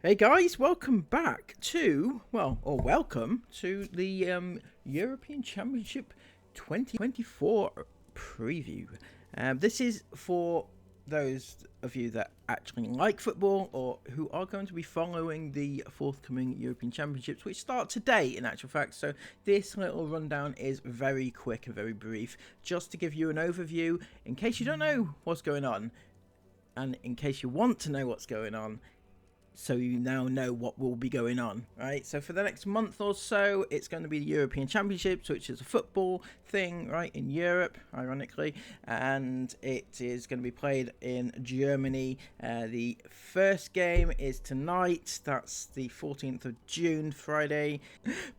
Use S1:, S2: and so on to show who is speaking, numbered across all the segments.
S1: Hey guys, welcome back to, welcome to the European Championship 2024 preview. This is for those of you that actually like football or who are going to be following the forthcoming European Championships, which start today in actual fact. So this little rundown is very quick and very brief, just to give you an overview in case you don't know what's going on, and in case you want to know what's going on, so you now know what will be going on, right? So for the next month or so, it's going to be the European Championships, which is a football thing, right, in Europe, ironically, and it is going to be played in Germany. The first game is tonight. That's the 14th of June, Friday,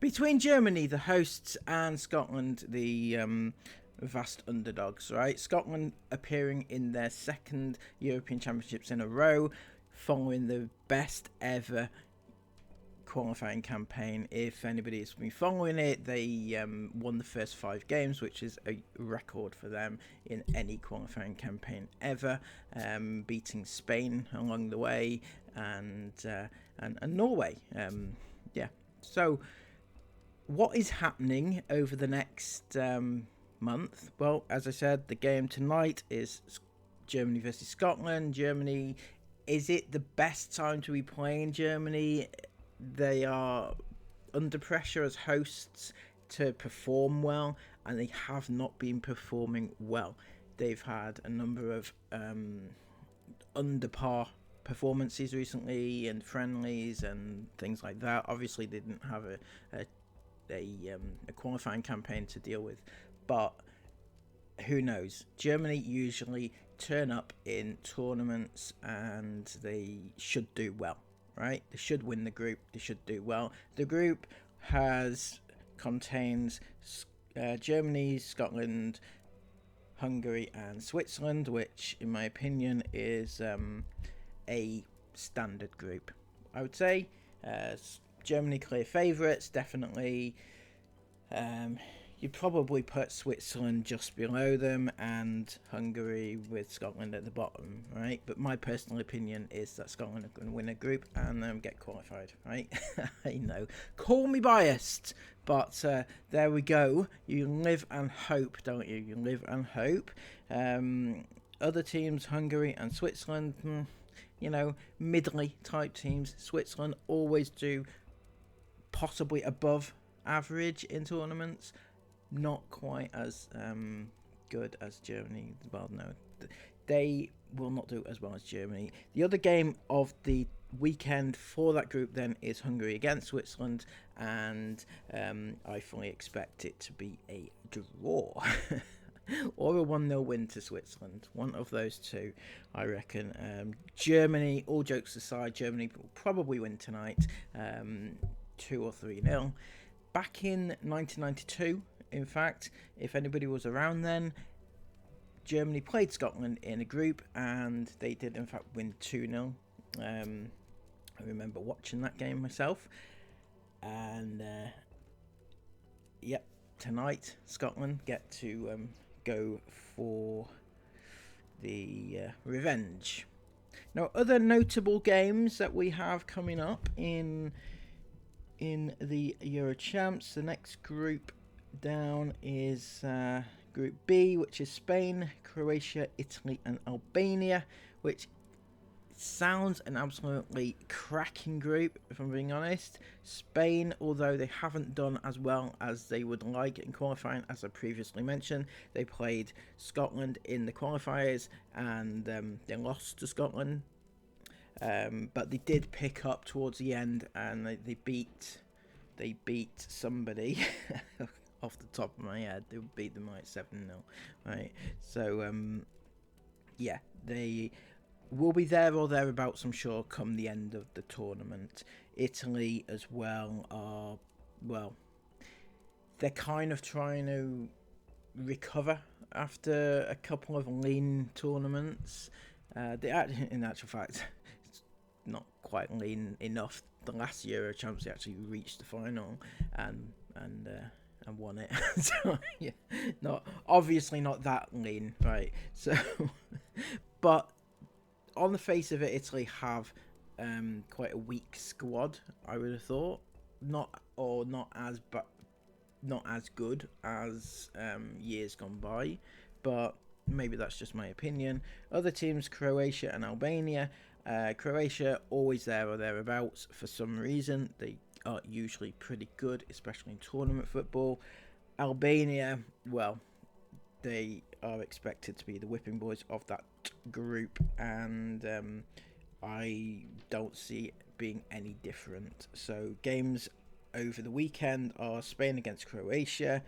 S1: between Germany, the hosts, and Scotland, the vast underdogs, right? Scotland appearing in their second European Championships in a row, following the best ever qualifying campaign. If anybody has been following it, they won the first 5 games, which is a record for them in any qualifying campaign ever, beating Spain along the way and Norway. So what is happening over the next month? Well, as I said, the game tonight is Germany versus Scotland. Germany, is it the best time to be playing Germany? They are under pressure as hosts to perform well, and they have not been performing well. They've had a number of under par performances recently and friendlies and things like that. Obviously, they didn't have a qualifying campaign to deal with, but who knows? Germany usually turn up in tournaments and they should do well, right? They should win the group. They should do well. The group contains Germany, Scotland, Hungary and Switzerland, which in my opinion is a standard group. I would say Germany clear favourites, definitely. You'd probably put Switzerland just below them and Hungary with Scotland at the bottom, right? But my personal opinion is that Scotland are going to win a group and get qualified, right? I know. Call me biased, but there we go. You live and hope, don't you? You live and hope. Other teams, Hungary and Switzerland, middly type teams. Switzerland always do possibly above average in tournaments. Not quite as good as Germany. Well, no, they will not do as well as Germany. The other game of the weekend for that group then is Hungary against Switzerland, and I fully expect it to be a draw or a 1-0 win to Switzerland. One of those two, I reckon. Germany, all jokes aside, Germany will probably win tonight, 2 or 3-0. Back in 1992, in fact, if anybody was around then, Germany played Scotland in a group and they did in fact win 2-0. I remember watching that game myself. And tonight Scotland get to go for the revenge. Now, other notable games that we have coming up in the Euro Champs, the next group down is Group B, which is Spain, Croatia, Italy and Albania, which sounds an absolutely cracking group, if I'm being honest. Spain, although they haven't done as well as they would like in qualifying, as I previously mentioned, they played Scotland in the qualifiers and they lost to Scotland, but they did pick up towards the end and they beat somebody off the top of my head. They beat them like 7-0, right? So they will be there or thereabouts, I'm sure, come the end of the tournament. Italy as well are, they're kind of trying to recover after a couple of lean tournaments. In actual fact, it's not quite lean enough. The last Euro Champs, they actually reached the final and won it. So obviously not that lean, right? So, but on the face of it, Italy have quite a weak squad. I would have thought not as good as years gone by, but maybe that's just my opinion. Other teams, Croatia and Albania. Croatia always there or thereabouts for some reason. They are usually pretty good, especially in tournament football. Albania, well, they are expected to be the whipping boys of that group, and I don't see it being any different. So games over the weekend are Spain against Croatia.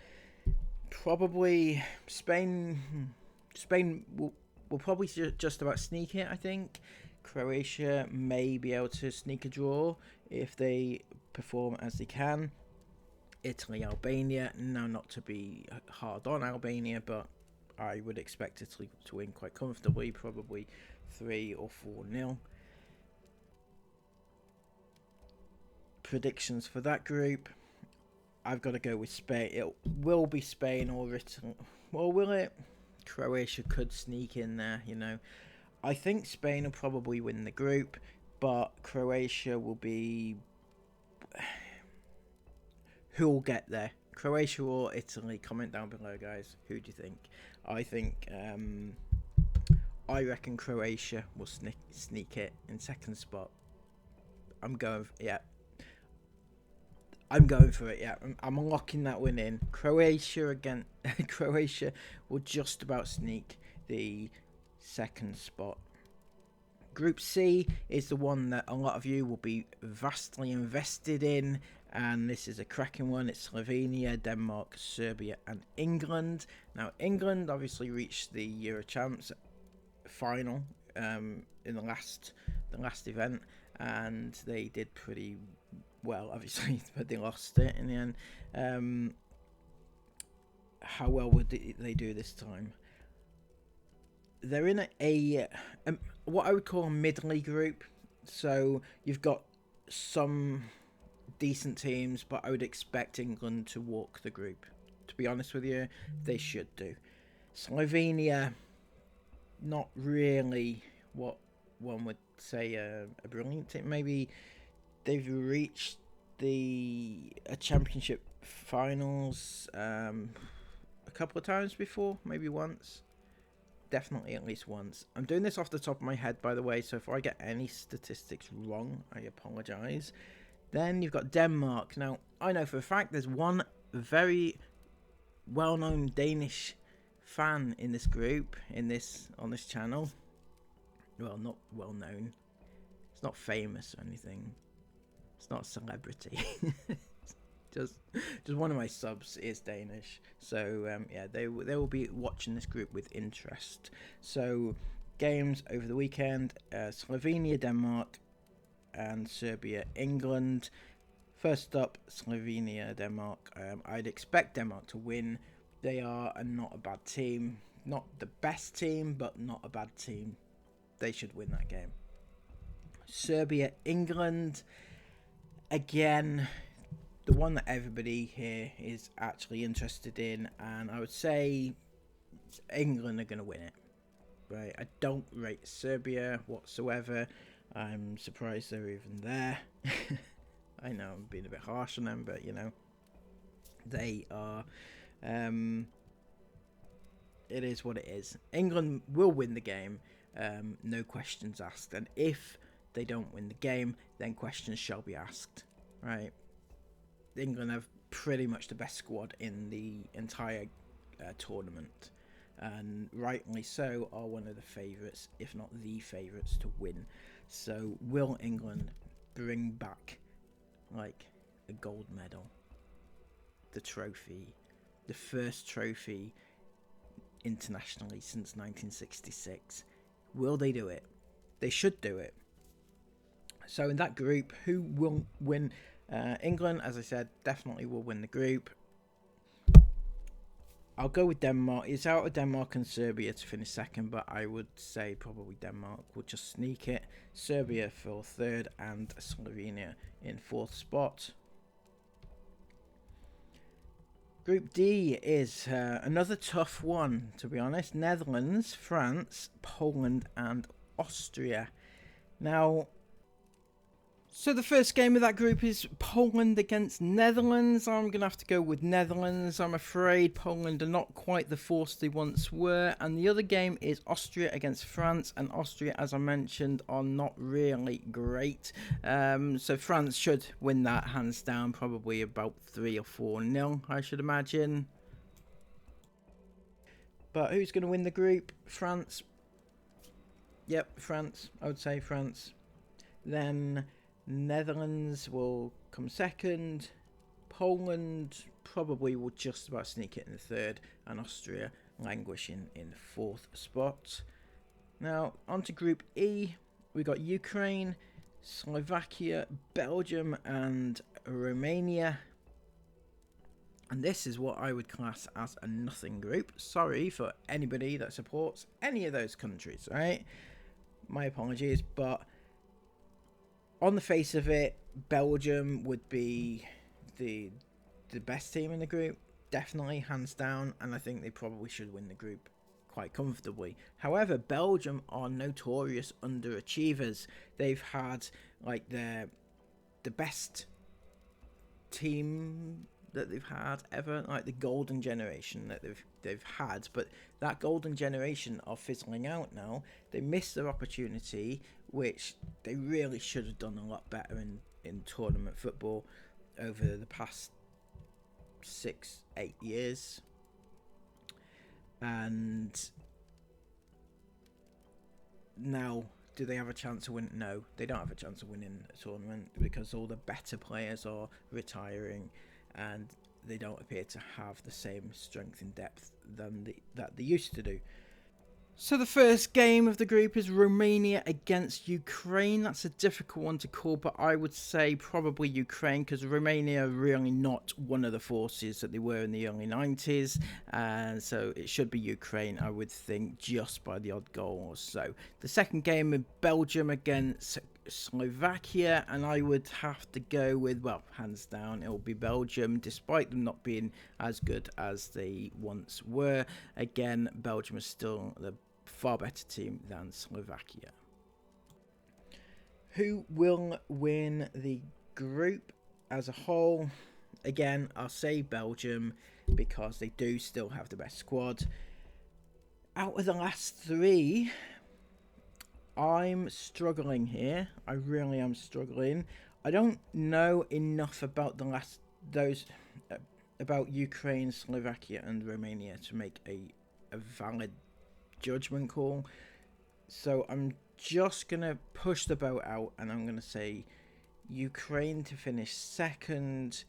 S1: Probably Spain. Spain will probably just about sneak it, I think. Croatia may be able to sneak a draw if they perform as they can. Italy, Albania. Now, not to be hard on Albania, but I would expect Italy to win quite comfortably, probably 3 or 4-0. Predictions for that group. I've got to go with Spain. It will be Spain or Italy. Well, will it? Croatia could sneak in there, you know. I think Spain will probably win the group, but Croatia will be... Who will get there? Croatia or Italy? Comment down below, guys. Who do you think? I reckon Croatia will sneak it in second spot. I'm going for it, yeah. I'm locking that one in. Croatia again. Croatia will just about sneak the second spot. Group C is the one that a lot of you will be vastly invested in, and this is a cracking one. It's Slovenia, Denmark, Serbia, and England. Now, England obviously reached the Euro Champs final in the last event, and they did pretty well, obviously, but they lost it in the end. How well would they do this time? They're in a what I would call a middly group. So you've got some decent teams, but I would expect England to walk the group. To be honest with you, they should do. Slovenia, not really what one would say a brilliant team. Maybe they've reached the championship finals a couple of times before, maybe once. Definitely at least once. I'm doing this off the top of my head, by the way, so if I get any statistics wrong, I apologise. Then you've got Denmark. Now, I know for a fact there's one very well-known Danish fan in this group, on this channel. Well, not well-known. It's not famous or anything. It's not a celebrity. Just one of my subs is Danish, so yeah, they will be watching this group with interest. So games over the weekend: Slovenia, Denmark, and Serbia, England. First up, Slovenia, Denmark. I'd expect Denmark to win. They are not a bad team, not the best team, but not a bad team. They should win that game. Serbia, England. Again, the one that everybody here is actually interested in, and I would say England are going to win it. Right? I don't rate Serbia whatsoever. I'm surprised they're even there. I know I'm being a bit harsh on them, but you know, they are. It is what it is. England will win the game, no questions asked, and if they don't win the game, then questions shall be asked. Right? England have pretty much the best squad in the entire tournament, and rightly so are one of the favourites, if not the favourites, to win. So will England bring back like a gold medal, the trophy, the first trophy internationally since 1966? Will they do it? They should do it. So in that group, who will win? England, as I said, definitely will win the group. I'll go with Denmark. It's out of Denmark and Serbia to finish second, but I would say probably Denmark will just sneak it. Serbia for third, and Slovenia in fourth spot. Group D is another tough one, to be honest. Netherlands, France, Poland, and Austria. Now, So the first game of that group is Poland against Netherlands. I'm going to have to go with Netherlands. I'm afraid Poland are not quite the force they once were. And the other game is Austria against France. And Austria, as I mentioned, are not really great. So France should win that hands down, probably about 3 or 4-0, I should imagine. But who's going to win the group? France. Yep, France. I would say France. Then Netherlands will come second. Poland probably will just about sneak it in the third. And Austria languishing in fourth spot. Now, on to Group E. We got Ukraine, Slovakia, Belgium and Romania. And this is what I would class as a nothing group. Sorry for anybody that supports any of those countries, right? My apologies, but on the face of it, Belgium would be the best team in the group, definitely, hands down, and I think they probably should win the group quite comfortably. However, Belgium are notorious underachievers. They've had like the best team that they've had ever, like the golden generation that they've had, but that golden generation are fizzling out now. They missed their opportunity, which they really should have done a lot better in tournament football over the past 6-8 years. And now, do they have a chance to win? No, they don't have a chance of winning a tournament because all the better players are retiring and they don't appear to have the same strength and depth than that they used to do. So the first game of the group is Romania against Ukraine. That's a difficult one to call, but I would say probably Ukraine because Romania are really not one of the forces that they were in the early 90s. And so it should be Ukraine, I would think, just by the odd goal or so. The second game is Belgium against Slovakia, and I would have to go with, well, hands down, it'll be Belgium, despite them not being as good as they once were. Again, Belgium is still the far better team than Slovakia. Who will win the group as a whole? Again, I'll say Belgium because they do still have the best squad. Out of the last three, I'm struggling here. I really am struggling. I don't know enough about about Ukraine, Slovakia and Romania to make a valid judgment call. So I'm just going to push the boat out and I'm going to say Ukraine to finish second,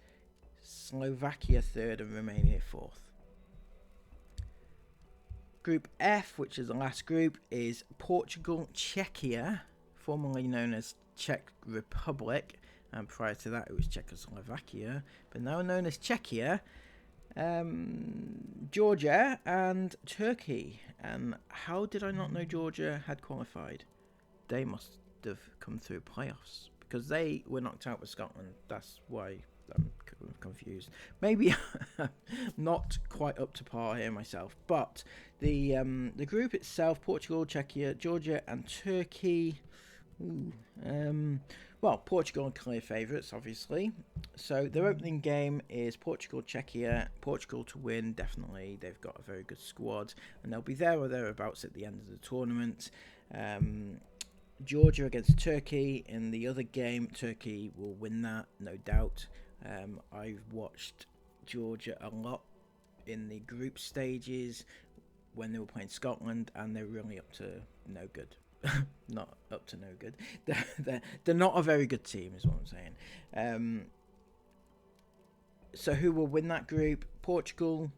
S1: Slovakia third and Romania fourth. Group F, which is the last group, is Portugal, Czechia, formerly known as Czech Republic, and prior to that it was Czechoslovakia, but now known as Czechia, Georgia and Turkey. And how did I not know Georgia had qualified? They must have come through playoffs because they were knocked out with Scotland. That's why I'm confused. Maybe not quite up to par here myself, but the group itself: Portugal, Czechia, Georgia, and Turkey. Well, Portugal are clear favourites, obviously. So their opening game is Portugal, Czechia. Portugal to win, definitely. They've got a very good squad, and they'll be there or thereabouts at the end of the tournament. Georgia against Turkey in the other game. Turkey will win that, no doubt. I've watched Georgia a lot in the group stages when they were playing Scotland, and they're really up to no good. Not up to no good. They're not a very good team, is what I'm saying. So who will win that group? Portugal,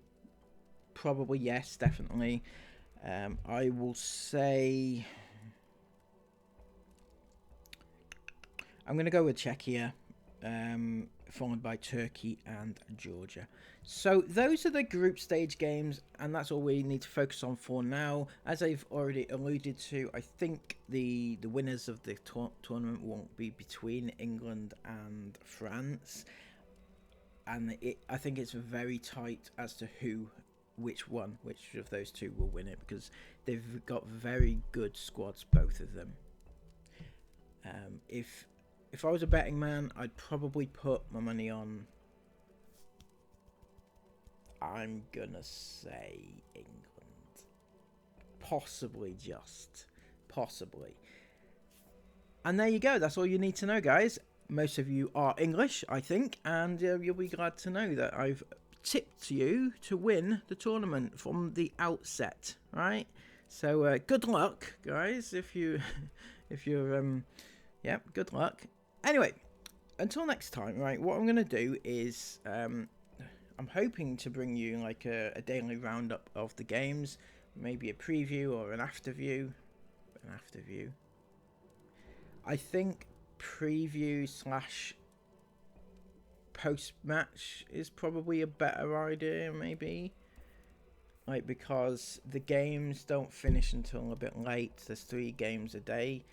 S1: probably, yes, definitely. I will say I'm going to go with Czechia, followed by Turkey and Georgia. So those are the group stage games, and that's all we need to focus on for now. As I've already alluded to, I think the winners of the tournament won't be between England and France, and I think it's very tight as to which of those two will win it, because they've got very good squads, both of them. If if I was a betting man, I'd probably put my money on, I'm gonna say, England. Possibly, just possibly. And there you go. That's all you need to know, guys. Most of you are English, I think, and you'll be glad to know that I've tipped you to win the tournament from the outset, right? So good luck, guys. If you're yeah, good luck. Anyway, until next time, right? What I'm gonna do is I'm hoping to bring you like a daily roundup of the games, maybe a preview or an after view. An after view. I think preview slash post match is probably a better idea, maybe. Like, because the games don't finish until a bit late. There's 3 games a day.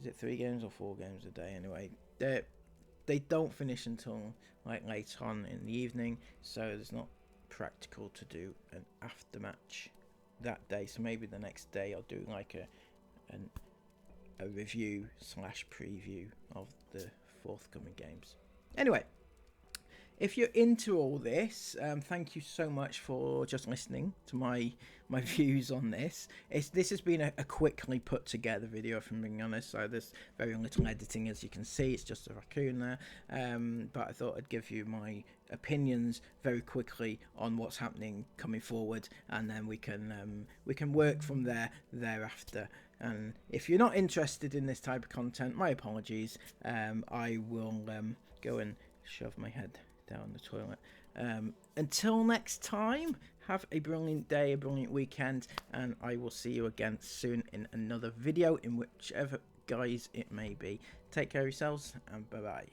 S1: Is it 3 games or 4 games a day? Anyway, they don't finish until like late on in the evening, so it's not practical to do an after match that day. So maybe the next day I'll do like a review slash preview of the forthcoming games. Anyway, if you're into all this, thank you so much for just listening to my views on this. This has been a quickly put together video, if I'm being honest. So there's very little editing, as you can see. It's just a raccoon there. But I thought I'd give you my opinions very quickly on what's happening coming forward, and then we can work from thereafter. And if you're not interested in this type of content, my apologies. I will go and shove my head down the toilet. Until next time, have a brilliant day, a brilliant weekend, and I will see you again soon in another video, in whichever guise it may be. Take care of yourselves, and bye bye.